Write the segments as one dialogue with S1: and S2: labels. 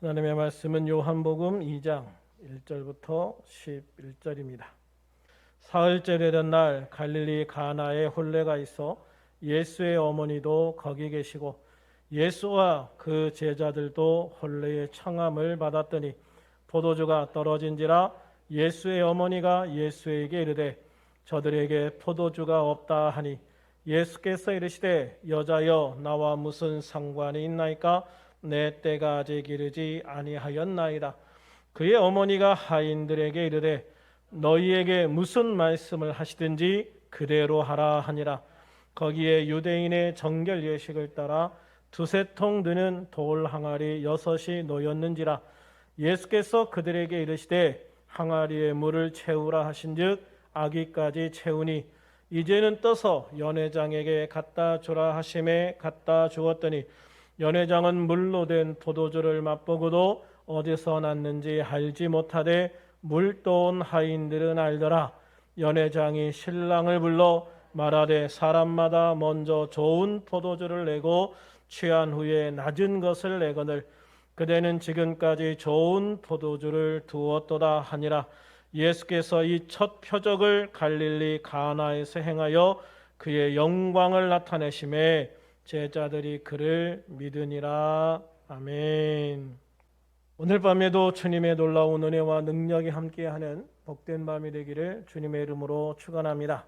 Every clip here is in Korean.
S1: 하나님의 말씀은 요한복음 2장 1절부터 11절입니다. 사흘째 되던 날 갈릴리 가나에 혼례가 있어 예수의 어머니도 거기 계시고 예수와 그 제자들도 혼례의 청함을 받았더니 포도주가 떨어진지라 예수의 어머니가 예수에게 이르되 저들에게 포도주가 없다 하니 예수께서 이르시되 여자여 나와 무슨 상관이 있나이까 내 때가 아직 이르지 아니하였나이다. 그의 어머니가 하인들에게 이르되 너희에게 무슨 말씀을 하시든지 그대로 하라 하니라. 거기에 유대인의 정결 예식을 따라 두세 통 드는 돌 항아리 6이 놓였는지라. 예수께서 그들에게 이르시되 항아리에 물을 채우라 하신즉 아기까지 채우니 이제는 떠서 연회장에게 갖다 주라 하심에 갖다 주었더니 연회장은 물로 된 포도주를 맛보고도 어디서 났는지 알지 못하되 물 떠온 하인들은 알더라. 연회장이 신랑을 불러 말하되 사람마다 먼저 좋은 포도주를 내고 취한 후에 낮은 것을 내거늘 그대는 지금까지 좋은 포도주를 두었도다 하니라. 예수께서 이 첫 표적을 갈릴리 가나에서 행하여 그의 영광을 나타내심에 제자들이 그를 믿으니라. 아멘. 오늘 밤에도 주님의 놀라운 은혜와 능력이 함께하는 복된 밤이 되기를 주님의 이름으로 축원합니다.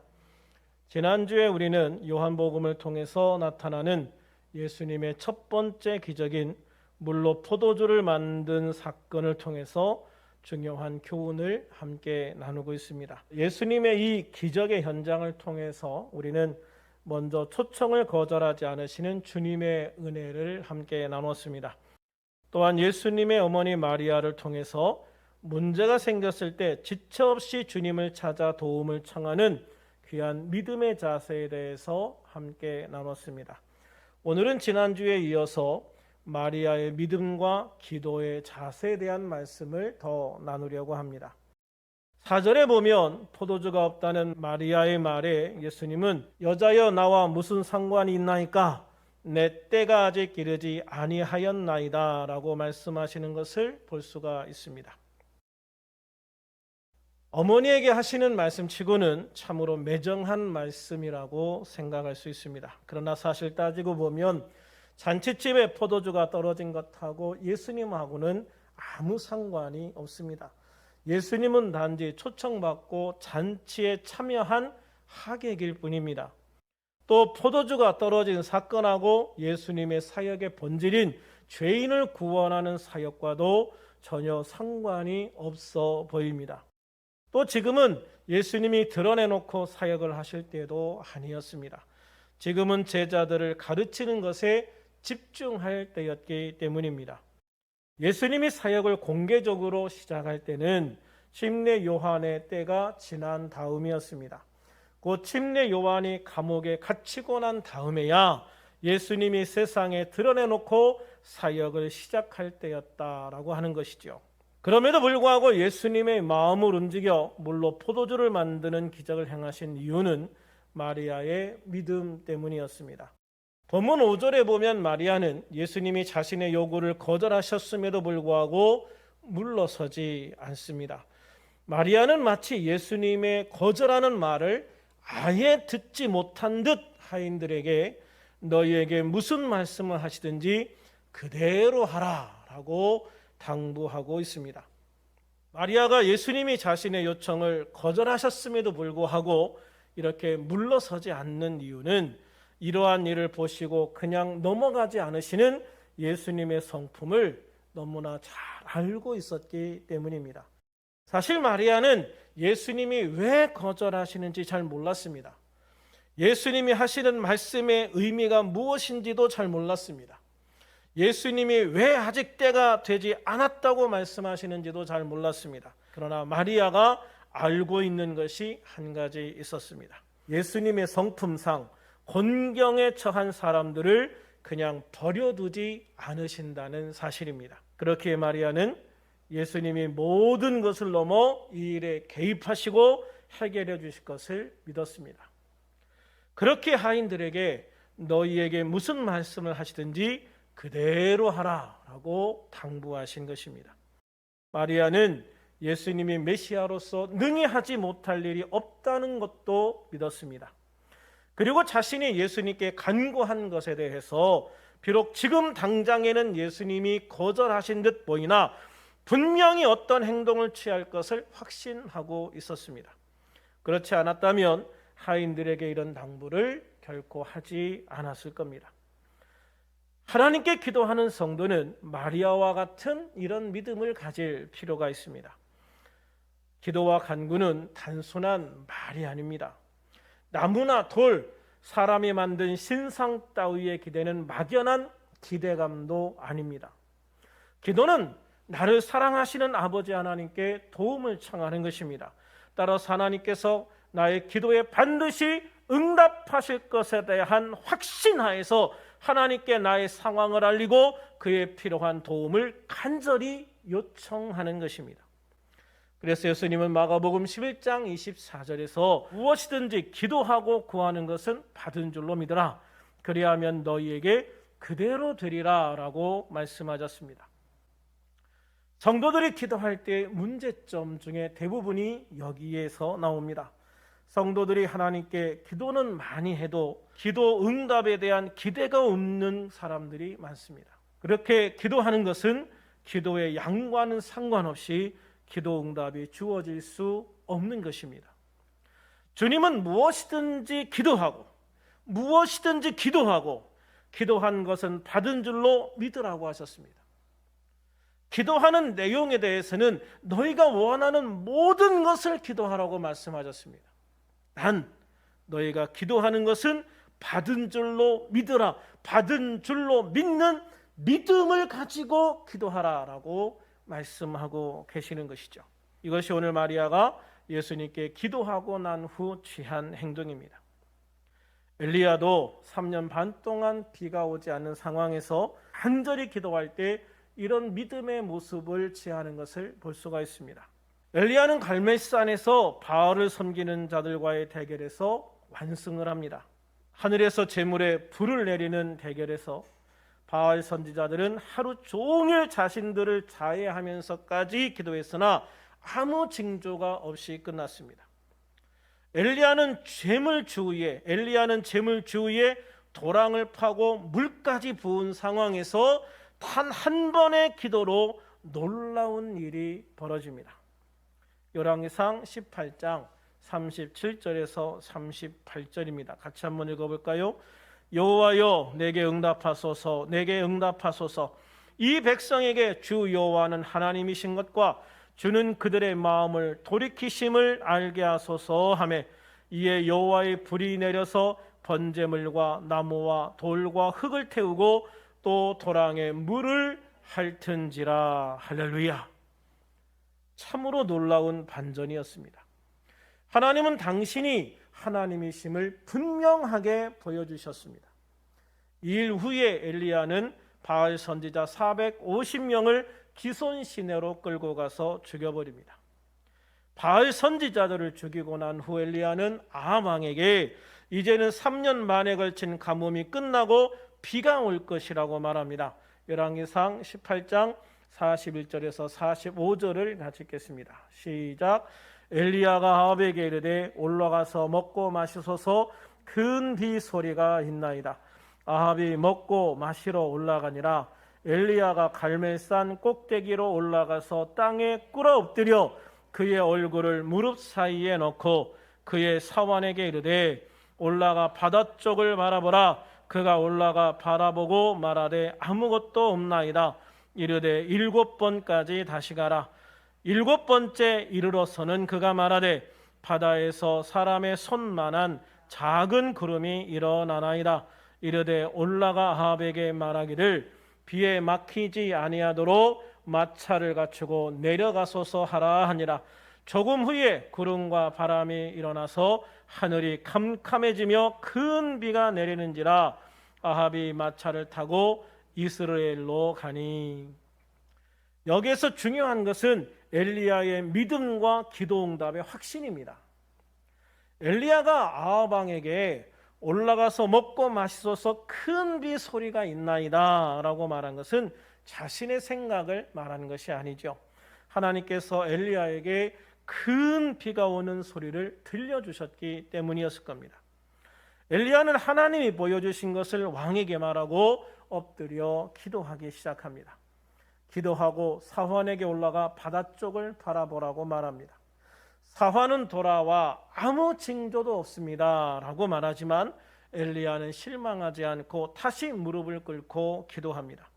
S1: 지난주에 우리는 요한복음을 통해서 나타나는 예수님의 첫 번째 기적인 물로 포도주를 만든 사건을 통해서 중요한 교훈을 함께 나누고 있습니다. 예수님의 이 기적의 현장을 통해서 우리는 먼저 초청을 거절하지 않으시는 주님의 은혜를 함께 나눴습니다. 또한 예수님의 어머니 마리아를 통해서 문제가 생겼을 때 지체 없이 주님을 찾아 도움을 청하는 귀한 믿음의 자세에 대해서 함께 나눴습니다. 오늘은 지난주에 이어서 마리아의 믿음과 기도의 자세에 대한 말씀을 더 나누려고 합니다. 4절에 보면 포도주가 없다는 마리아의 말에 예수님은 여자여 나와 무슨 상관이 있나이까 내 때가 아직 이르지 아니하였나이다 라고 말씀하시는 것을 볼 수가 있습니다. 어머니에게 하시는 말씀치고는 참으로 매정한 말씀이라고 생각할 수 있습니다. 그러나 사실 따지고 보면 잔치집에 포도주가 떨어진 것하고 예수님하고는 아무 상관이 없습니다. 예수님은 단지 초청받고 잔치에 참여한 하객일 뿐입니다. 또 포도주가 떨어진 사건하고 예수님의 사역의 본질인 죄인을 구원하는 사역과도 전혀 상관이 없어 보입니다. 또 지금은 예수님이 드러내놓고 사역을 하실 때도 아니었습니다. 지금은 제자들을 가르치는 것에 집중할 때였기 때문입니다. 예수님이 사역을 공개적으로 시작할 때는 침례 요한의 때가 지난 다음이었습니다. 곧 침례 요한이 감옥에 갇히고 난 다음에야 예수님이 세상에 드러내놓고 사역을 시작할 때였다라고 하는 것이죠. 그럼에도 불구하고 예수님의 마음을 움직여 물로 포도주를 만드는 기적을 행하신 이유는 마리아의 믿음 때문이었습니다. 본문 5절에 보면 마리아는 예수님이 자신의 요구를 거절하셨음에도 불구하고 물러서지 않습니다. 마리아는 마치 예수님의 거절하는 말을 아예 듣지 못한 듯 하인들에게 너희에게 무슨 말씀을 하시든지 그대로 하라 라고 당부하고 있습니다. 마리아가 예수님이 자신의 요청을 거절하셨음에도 불구하고 이렇게 물러서지 않는 이유는 이러한 일을 보시고 그냥 넘어가지 않으시는 예수님의 성품을 너무나 잘 알고 있었기 때문입니다. 사실 마리아는 예수님이 왜 거절하시는지 잘 몰랐습니다. 예수님이 하시는 말씀의 의미가 무엇인지도 잘 몰랐습니다. 예수님이 왜 아직 때가 되지 않았다고 말씀하시는지도 잘 몰랐습니다. 그러나 마리아가 알고 있는 것이 한 가지 있었습니다. 예수님의 성품상 곤경에 처한 사람들을 그냥 버려두지 않으신다는 사실입니다. 그렇기에 마리아는 예수님이 모든 것을 넘어 이 일에 개입하시고 해결해 주실 것을 믿었습니다. 그렇게 하인들에게 너희에게 무슨 말씀을 하시든지 그대로 하라라고 당부하신 것입니다. 마리아는 예수님이 메시아로서 능히 하지 못할 일이 없다는 것도 믿었습니다. 그리고 자신이 예수님께 간구한 것에 대해서 비록 지금 당장에는 예수님이 거절하신 듯 보이나 분명히 어떤 행동을 취할 것을 확신하고 있었습니다. 그렇지 않았다면 하인들에게 이런 당부를 결코 하지 않았을 겁니다. 하나님께 기도하는 성도는 마리아와 같은 이런 믿음을 가질 필요가 있습니다. 기도와 간구는 단순한 말이 아닙니다. 나무나 돌, 사람이 만든 신상 따위에 기대는 막연한 기대감도 아닙니다. 기도는 나를 사랑하시는 아버지 하나님께 도움을 청하는 것입니다. 따라서 하나님께서 나의 기도에 반드시 응답하실 것에 대한 확신하에서 하나님께 나의 상황을 알리고 그에 필요한 도움을 간절히 요청하는 것입니다. 그래서 예수님은 마가복음 11장 24절에서 무엇이든지 기도하고 구하는 것은 받은 줄로 믿으라. 그리하면 너희에게 그대로 되리라 라고 말씀하셨습니다. 성도들이 기도할 때 문제점 중에 대부분이 여기에서 나옵니다. 성도들이 하나님께 기도는 많이 해도 기도 응답에 대한 기대가 없는 사람들이 많습니다. 그렇게 기도하는 것은 기도의 양과는 상관없이 기도 응답이 주어질 수 없는 것입니다. 주님은 무엇이든지 기도하고 기도한 것은 받은 줄로 믿으라고 하셨습니다. 기도하는 내용에 대해서는 너희가 원하는 모든 것을 기도하라고 말씀하셨습니다. 단 너희가 기도하는 것은 받은 줄로 믿으라, 받은 줄로 믿는 믿음을 가지고 기도하라라고 말씀하고 계시는 것이죠. 이것이 오늘 마리아가 예수님께 기도하고 난 후 취한 행동입니다. 엘리야도 3년 반 동안 비가 오지 않는 상황에서 간절히 기도할 때 이런 믿음의 모습을 취하는 것을 볼 수가 있습니다. 엘리야는 갈멜산에서 바알을 섬기는 자들과의 대결에서 완승을 합니다. 하늘에서 재물에 불을 내리는 대결에서 바알 선지자들은 하루 종일 자신들을 자해하면서까지 기도했으나 아무 징조가 없이 끝났습니다. 엘리야는 재물 주위에 도랑을 파고 물까지 부은 상황에서 단 한 번의 기도로 놀라운 일이 벌어집니다. 열왕기상 18장 37절에서 38절입니다. 같이 한번 읽어볼까요? 여호와여 내게 응답하소서, 내게 응답하소서. 이 백성에게 주 여호와는 하나님이신 것과 주는 그들의 마음을 돌이키심을 알게 하소서 하며 이에 여호와의 불이 내려서 번제물과 나무와 돌과 흙을 태우고 또 도랑에 물을 핥은지라. 할렐루야. 참으로 놀라운 반전이었습니다. 하나님은 당신이 하나님이심을 분명하게 보여주셨습니다. 이 일 후에 엘리야는 바알 선지자 450명을 기손시내로 끌고 가서 죽여버립니다. 바알 선지자들을 죽이고 난 후 엘리야는 아합 왕에게 이제는 3년 만에 걸친 가뭄이 끝나고 비가 올 것이라고 말합니다. 열왕기상 18장 41절에서 45절을 같이 읽겠습니다. 시작. 엘리야가 아합에게 이르되 올라가서 먹고 마시소서. 큰 비 소리가 있나이다. 아합이 먹고 마시러 올라가니라. 엘리야가 갈멜산 꼭대기로 올라가서 땅에 꿇어 엎드려 그의 얼굴을 무릎 사이에 넣고 그의 사환에게 이르되 올라가 바다 쪽을 바라보라. 그가 올라가 바라보고 말하되 아무것도 없나이다. 이르되 7번까지 다시 가라. 7번째 이르러서는 그가 말하되 바다에서 사람의 손만한 작은 구름이 일어나나이다. 이르되 올라가 아합에게 말하기를 비에 막히지 아니하도록 마차를 갖추고 내려가소서 하라 하니라. 조금 후에 구름과 바람이 일어나서 하늘이 캄캄해지며 큰 비가 내리는지라. 아합이 마차를 타고 이스라엘로 가니. 여기에서 중요한 것은 엘리야의 믿음과 기도 응답의 확신입니다. 엘리야가 아합 왕에게 올라가서 먹고 마시소서 큰 비 소리가 있나이다 라고 말한 것은 자신의 생각을 말하는 것이 아니죠. 하나님께서 엘리야에게 큰 비가 오는 소리를 들려주셨기 때문이었을 겁니다. 엘리야는 하나님이 보여주신 것을 왕에게 말하고 엎드려 기도하기 시작합니다. 기도하고 사환에게 올라가 바다 쪽을 바라보라고 말합니다. 사환은 돌아와 아무 징조도 없습니다 라고 말하지만 엘리야는 실망하지 않고 다시 무릎을 꿇고 기도합니다.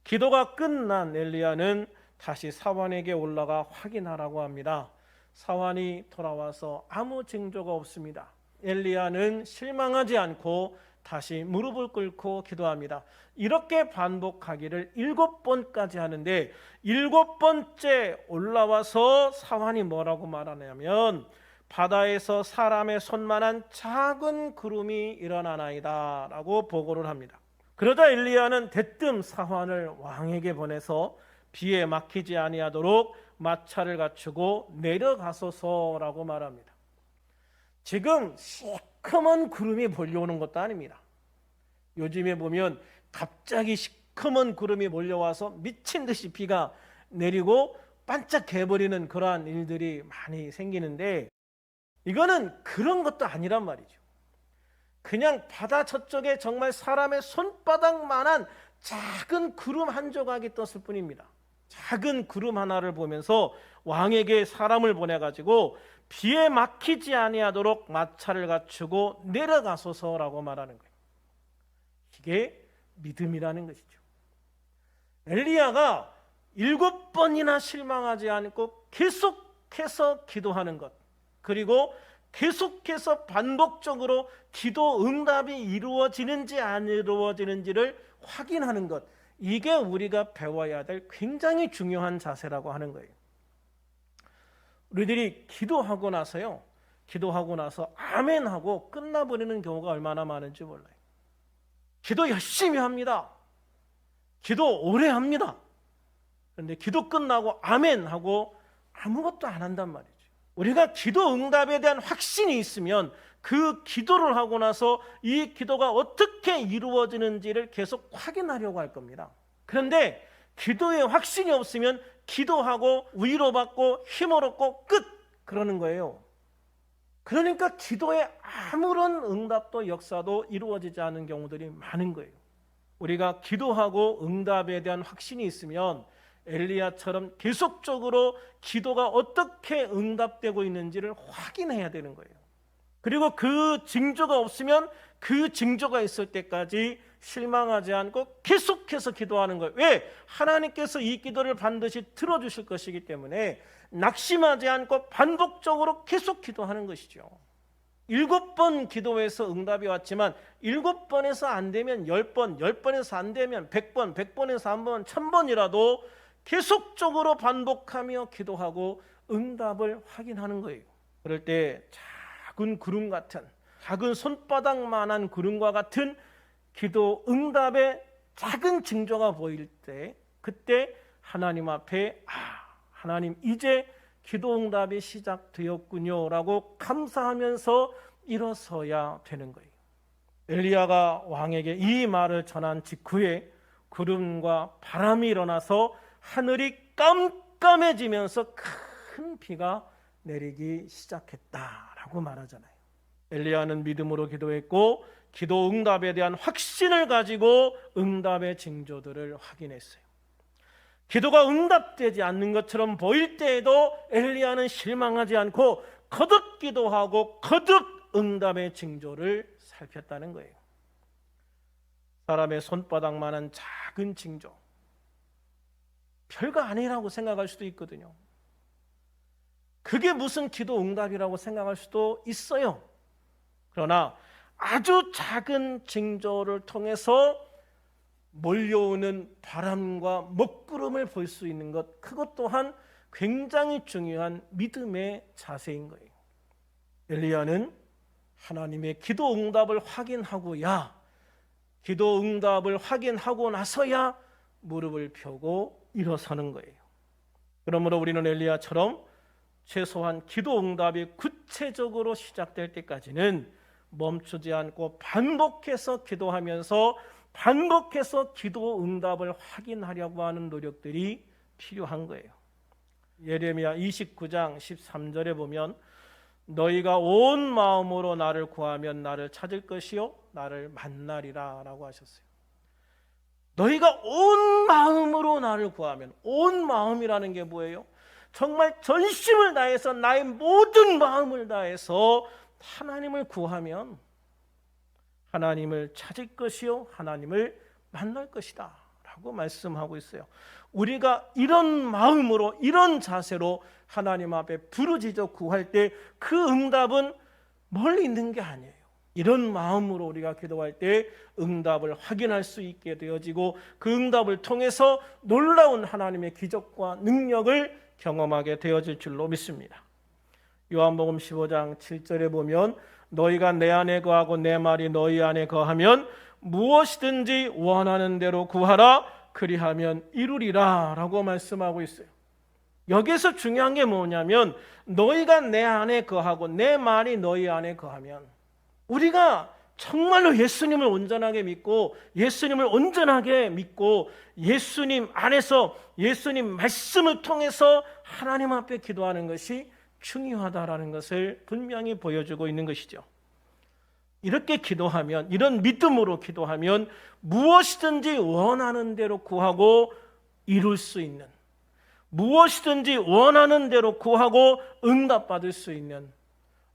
S1: 기도가 끝난 엘리야는 다시 사환에게 올라가 확인하라고 합니다. 사환이 돌아와서 아무 징조가 없습니다. 엘리야는 실망하지 않고 다시 무릎을 꿇고 기도합니다. 이렇게 반복하기를 7번까지 하는데 7번째 올라와서 사환이 뭐라고 말하냐면 바다에서 사람의 손만한 작은 구름이 일어나나이다 라고 보고를 합니다. 그러자 엘리야는 대뜸 사환을 왕에게 보내서 비에 막히지 아니하도록 마차를 갖추고 내려가소서라고 말합니다. 지금 시커먼 구름이 몰려오는 것도 아닙니다. 요즘에 보면 갑자기 시커먼 구름이 몰려와서 미친 듯이 비가 내리고 반짝해버리는 그러한 일들이 많이 생기는데 이거는 그런 것도 아니란 말이죠. 그냥 바다 저쪽에 정말 사람의 손바닥만한 작은 구름 한 조각이 떴을 뿐입니다. 작은 구름 하나를 보면서 왕에게 사람을 보내가지고 비에 막히지 아니하도록 마차를 갖추고 내려가소서라고 말하는 거예요. 이게 믿음이라는 것이죠. 엘리야가 7번이나 실망하지 않고 계속해서 기도하는 것, 그리고 계속해서 반복적으로 기도 응답이 이루어지는지 안 이루어지는지를 확인하는 것, 이게 우리가 배워야 될 굉장히 중요한 자세라고 하는 거예요. 우리들이 기도하고 나서요, 기도하고 나서 아멘하고 끝나버리는 경우가 얼마나 많은지 몰라요. 기도 열심히 합니다. 기도 오래 합니다. 그런데 기도 끝나고 아멘하고 아무것도 안 한단 말이죠. 우리가 기도 응답에 대한 확신이 있으면 그 기도를 하고 나서 이 기도가 어떻게 이루어지는지를 계속 확인하려고 할 겁니다. 그런데 기도에 확신이 없으면 기도하고 위로받고 힘을 얻고 끝! 그러는 거예요. 그러니까 기도에 아무런 응답도 역사도 이루어지지 않는 경우들이 많은 거예요. 우리가 기도하고 응답에 대한 확신이 있으면 엘리야처럼 계속적으로 기도가 어떻게 응답되고 있는지를 확인해야 되는 거예요. 그리고 그 징조가 없으면 그 징조가 있을 때까지 실망하지 않고 계속해서 기도하는 거예요. 왜? 하나님께서 이 기도를 반드시 들어주실 것이기 때문에 낙심하지 않고 반복적으로 계속 기도하는 것이죠. 7번 기도해서 응답이 왔지만 7번에서 안 되면 10번, 10번에서 안 되면 100번, 100번에서 한 번, 1000번이라도 계속적으로 반복하며 기도하고 응답을 확인하는 거예요. 그럴 때 작은 구름 같은, 작은 손바닥만한 구름과 같은 기도 응답의 작은 징조가 보일 때, 그때 하나님 앞에 하나님 이제 기도 응답이 시작되었군요 라고 감사하면서 일어서야 되는 거예요. 엘리야가 왕에게 이 말을 전한 직후에 구름과 바람이 일어나서 하늘이 깜깜해지면서 큰 비가 내리기 시작했다라고 말하잖아요. 엘리야는 믿음으로 기도했고 기도 응답에 대한 확신을 가지고 응답의 징조들을 확인했어요. 기도가 응답되지 않는 것처럼 보일 때에도 엘리야는 실망하지 않고 거듭 기도하고 거듭 응답의 징조를 살폈다는 거예요. 사람의 손바닥만한 작은 징조, 별거 아니라고 생각할 수도 있거든요. 그게 무슨 기도 응답이라고 생각할 수도 있어요. 그러나 아주 작은 징조를 통해서 몰려오는 바람과 먹구름을 볼 수 있는 것, 그것 또한 굉장히 중요한 믿음의 자세인 거예요. 엘리야는 하나님의 기도 응답을 확인하고야, 기도 응답을 확인하고 나서야 무릎을 펴고 일어서는 거예요. 그러므로 우리는 엘리야처럼 최소한 기도 응답이 구체적으로 시작될 때까지는 멈추지 않고 반복해서 기도하면서 반복해서 기도 응답을 확인하려고 하는 노력들이 필요한 거예요. 예레미야 29장 13절에 보면 너희가 온 마음으로 나를 구하면 나를 찾을 것이요 나를 만나리라 라고 하셨어요. 너희가 온 마음으로 나를 구하면, 온 마음이라는 게 뭐예요? 정말 전심을 다해서 나의 모든 마음을 다해서 하나님을 구하면 하나님을 찾을 것이요 하나님을 만날 것이다 라고 말씀하고 있어요. 우리가 이런 마음으로 이런 자세로 하나님 앞에 부르짖어 구할 때 그 응답은 멀리 있는 게 아니에요. 이런 마음으로 우리가 기도할 때 응답을 확인할 수 있게 되어지고 그 응답을 통해서 놀라운 하나님의 기적과 능력을 경험하게 되어질 줄로 믿습니다. 요한복음 15장 7절에 보면 너희가 내 안에 거하고 내 말이 너희 안에 거하면 무엇이든지 원하는 대로 구하라 그리하면 이루리라 라고 말씀하고 있어요. 여기서 중요한 게 뭐냐면 너희가 내 안에 거하고 내 말이 너희 안에 거하면, 우리가 정말로 예수님을 온전하게 믿고 예수님을 온전하게 믿고 예수님 안에서 예수님 말씀을 통해서 하나님 앞에 기도하는 것이 중요하다라는 것을 분명히 보여주고 있는 것이죠. 이렇게 기도하면, 이런 믿음으로 기도하면 무엇이든지 원하는 대로 구하고 이룰 수 있는, 무엇이든지 원하는 대로 구하고 응답받을 수 있는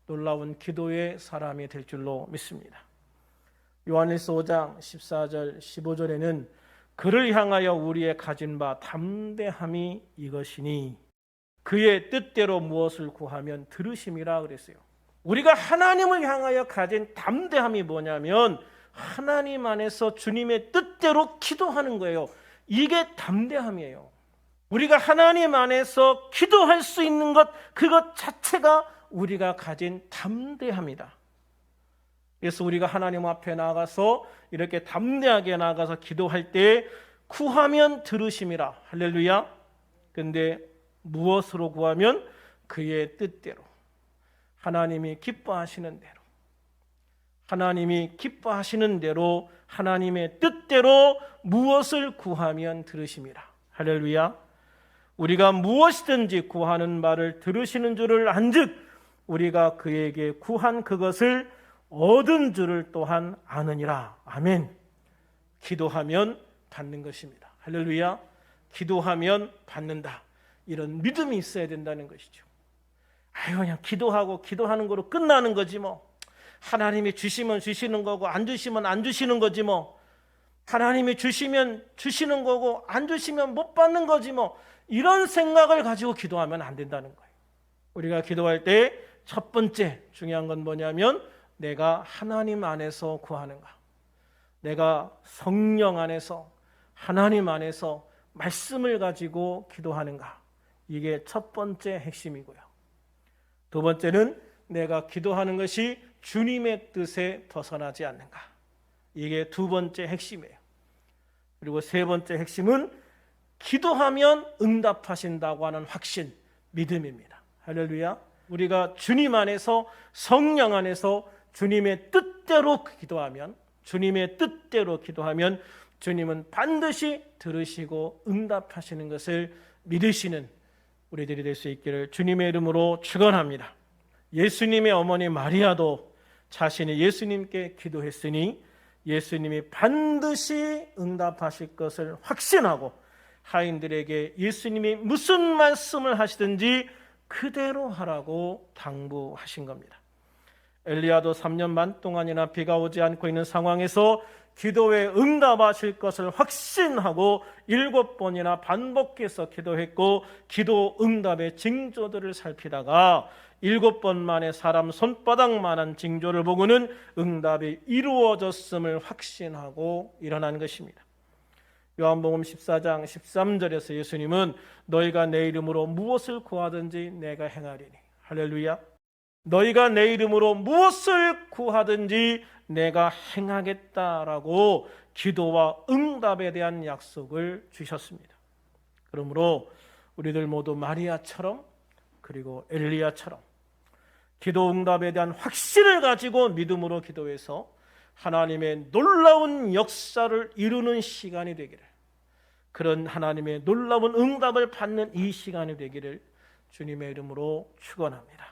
S1: 놀라운 기도의 사람이 될 줄로 믿습니다. 요한일서 5장 14절 15절에는 그를 향하여 우리의 가진 바 담대함이 이것이니 그의 뜻대로 무엇을 구하면 들으심이라 그랬어요. 우리가 하나님을 향하여 가진 담대함이 뭐냐면 하나님 안에서 주님의 뜻대로 기도하는 거예요. 이게 담대함이에요. 우리가 하나님 안에서 기도할 수 있는 것, 그것 자체가 우리가 가진 담대함이다. 그래서 우리가 하나님 앞에 나가서 이렇게 담대하게 나가서 기도할 때 구하면 들으심이라. 할렐루야. 근데 무엇으로 구하면? 그의 뜻대로, 하나님이 기뻐하시는 대로, 하나님이 기뻐하시는 대로 하나님의 뜻대로 무엇을 구하면 들으심이라. 할렐루야. 우리가 무엇이든지 구하는 말을 들으시는 줄을 안즉 우리가 그에게 구한 그것을 얻은 줄을 또한 아느니라. 아멘. 기도하면 받는 것입니다. 할렐루야. 기도하면 받는다. 이런 믿음이 있어야 된다는 것이죠. 아유, 그냥 기도하고 기도하는 거로 끝나는 거지 뭐. 하나님이 주시면 주시는 거고 안 주시면 안 주시는 거지 뭐. 하나님이 주시면 주시는 거고 안 주시면 못 받는 거지 뭐. 이런 생각을 가지고 기도하면 안 된다는 거예요. 우리가 기도할 때 첫 번째 중요한 건 뭐냐면 내가 하나님 안에서 구하는가, 내가 성령 안에서 하나님 안에서 말씀을 가지고 기도하는가, 이게 첫 번째 핵심이고요. 두 번째는 내가 기도하는 것이 주님의 뜻에 벗어나지 않는가, 이게 두 번째 핵심이에요. 그리고 세 번째 핵심은 기도하면 응답하신다고 하는 확신, 믿음입니다. 할렐루야. 우리가 주님 안에서 성령 안에서 주님의 뜻대로 기도하면, 주님의 뜻대로 기도하면 주님은 반드시 들으시고 응답하시는 것을 믿으시는 우리들이 될 수 있기를 주님의 이름으로 축원합니다. 예수님의 어머니 마리아도 자신이 예수님께 기도했으니 예수님이 반드시 응답하실 것을 확신하고 하인들에게 예수님이 무슨 말씀을 하시든지 그대로 하라고 당부하신 겁니다. 엘리야도 3년 반 동안이나 비가 오지 않고 있는 상황에서 기도에 응답하실 것을 확신하고 7번이나 반복해서 기도했고 기도 응답의 징조들을 살피다가 7번 만에 사람 손바닥만한 징조를 보고는 응답이 이루어졌음을 확신하고 일어난 것입니다. 요한복음 14장 13절에서 예수님은 너희가 내 이름으로 무엇을 구하든지 내가 행하리니. 할렐루야. 너희가 내 이름으로 무엇을 구하든지 내가 행하겠다라고 기도와 응답에 대한 약속을 주셨습니다. 그러므로 우리들 모두 마리아처럼 그리고 엘리야처럼 기도 응답에 대한 확신을 가지고 믿음으로 기도해서 하나님의 놀라운 역사를 이루는 시간이 되기를, 그런 하나님의 놀라운 응답을 받는 이 시간이 되기를 주님의 이름으로 축원합니다.